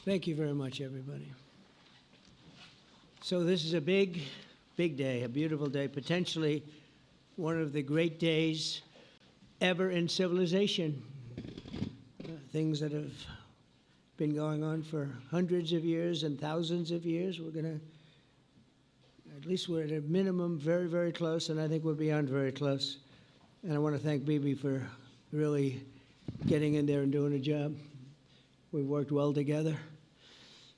Thank you very much, everybody. So this is a big, big day, a beautiful day, potentially one of the great days ever in civilization. Things that have been going on for hundreds of years and thousands of years. We're going to, at least we're at a minimum very, very close, and I think we're beyond very close. And I want to thank Bibi for really getting in there and doing a job. We've worked well together,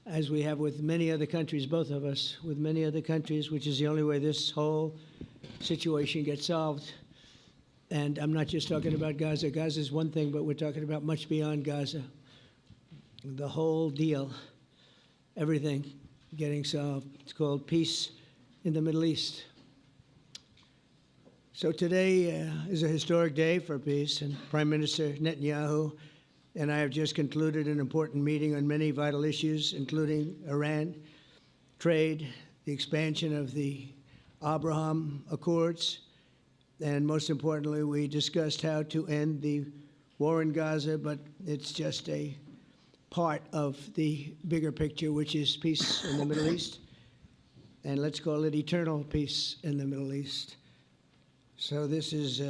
as we have with many other countries, both of us, with many other countries, which is the only way this whole situation gets solved. And I'm not just talking about Gaza. Gaza is one thing, but we're talking about much beyond Gaza. The whole deal, everything getting solved. It's called peace in the Middle East. So today is a historic day for peace, and Prime Minister Netanyahu and I have just concluded an important meeting on many vital issues, including Iran, trade, the expansion of the Abraham Accords, and most importantly, we discussed how to end the war in Gaza, but it's just a part of the bigger picture, which is peace in the Middle East, and let's call it eternal peace in the Middle East. So this is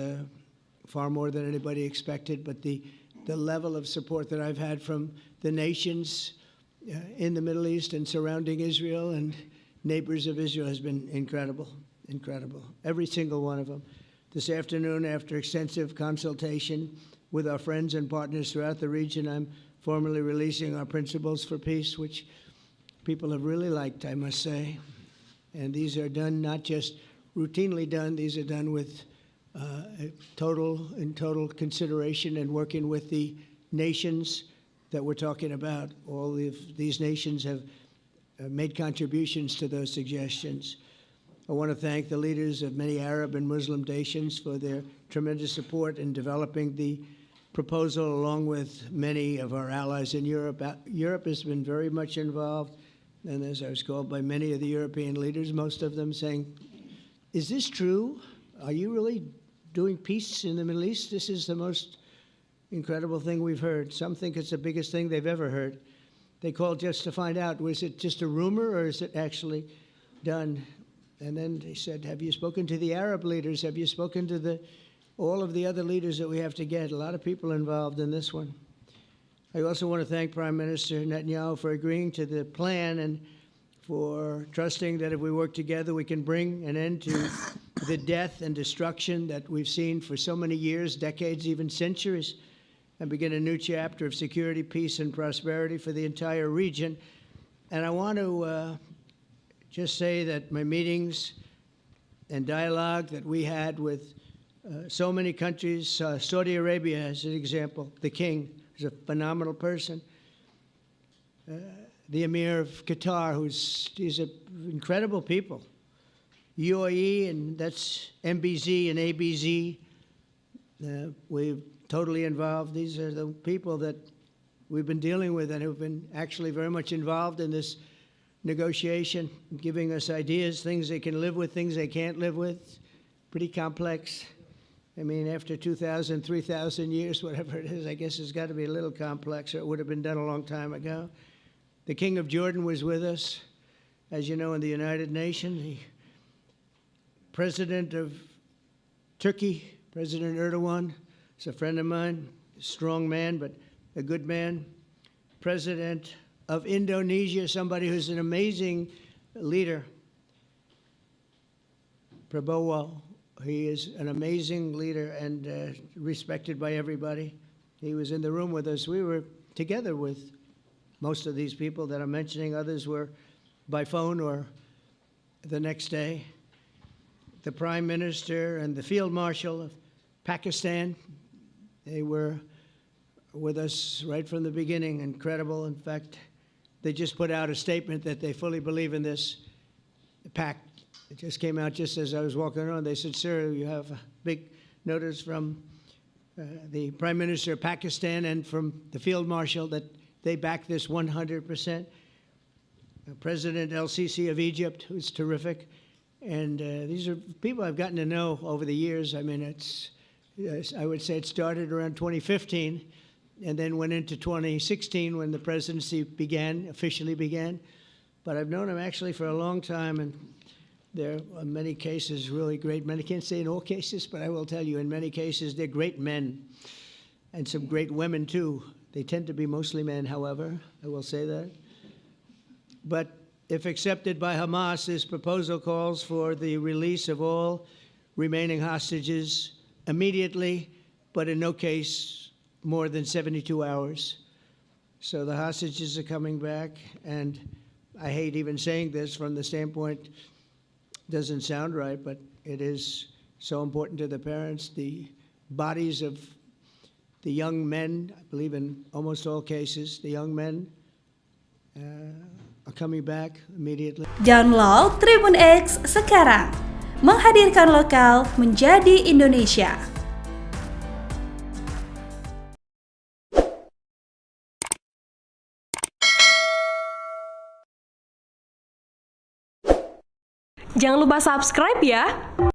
far more than anybody expected, but the level of support that I've had from the nations in the Middle East and surrounding Israel and neighbors of Israel has been incredible, incredible. Every single one of them. This afternoon, after extensive consultation with our friends and partners throughout the region, I'm formally releasing our principles for peace, which people have really liked, I must say. And these are done not just routinely done, these are done with total consideration and working with the nations that we're talking about. All of these nations have made contributions to those suggestions. I want to thank the leaders of many Arab and Muslim nations for their tremendous support in developing the proposal, along with many of our allies in Europe. Europe has been very much involved, and as I was called by many of the European leaders, most of them saying, is this true? Are you really doing peace in the Middle East? This is the most incredible thing we've heard. Some think it's the biggest thing they've ever heard. They called just to find out, was it just a rumor or is it actually done? And then they said, have you spoken to the Arab leaders? Have you spoken to all of the other leaders that we have to get? A lot of people involved in this one. I also want to thank Prime Minister Netanyahu for agreeing to the plan and for trusting that if we work together, we can bring an end to the death and destruction that we've seen for so many years, decades, even centuries, and begin a new chapter of security, peace, and prosperity for the entire region. And I want to just say that my meetings and dialogue that we had with so many countries, Saudi Arabia as an example, the king is a phenomenal person. The Emir of Qatar, he's incredible people. UAE, and that's MBZ and ABZ. We're totally involved. These are the people that we've been dealing with and who've been actually very much involved in this negotiation, giving us ideas, things they can live with, things they can't live with. Pretty complex. I mean, after 2,000, 3,000 years, whatever it is, I guess it's got to be a little complex, or it would have been done a long time ago. The King of Jordan was with us, as you know, in the United Nations. The President of Turkey, President Erdagon, is a friend of mine, a strong man, but a good man. President of Indonesia, somebody who's an amazing leader, Prabowo. He is an amazing leader and respected by everybody. He was in the room with us. We were together with most of these people that I'm mentioning. Others were by phone or the next day. The Prime Minister and the Field Marshal of Pakistan, they were with us right from the beginning. Incredible. In fact, they just put out a statement that they fully believe in this pact. It just came out just as I was walking around. They said, sir, you have a big notice from the Prime Minister of Pakistan and from the Field Marshal that they back this 100%. President El-Sisi of Egypt, who's terrific. And these are people I've gotten to know over the years. I mean, I would say it started around 2015. and then went into 2016 when the presidency officially began. But I've known him actually for a long time, and there are many cases really great men. I can't say in all cases, but I will tell you, in many cases, they're great men, and some great women too. They tend to be mostly men, however, I will say that. But if accepted by Hamas, this proposal calls for the release of all remaining hostages immediately, but in no case more than 72 hours. So the hostages are coming back, and I hate even saying this from the standpoint, doesn't sound right, but it is so important to the parents. The bodies of the young men, I believe in almost all cases, the young men are coming back immediately. Download Tribun X sekarang, menghadirkan lokal menjadi Indonesia. Jangan lupa subscribe ya.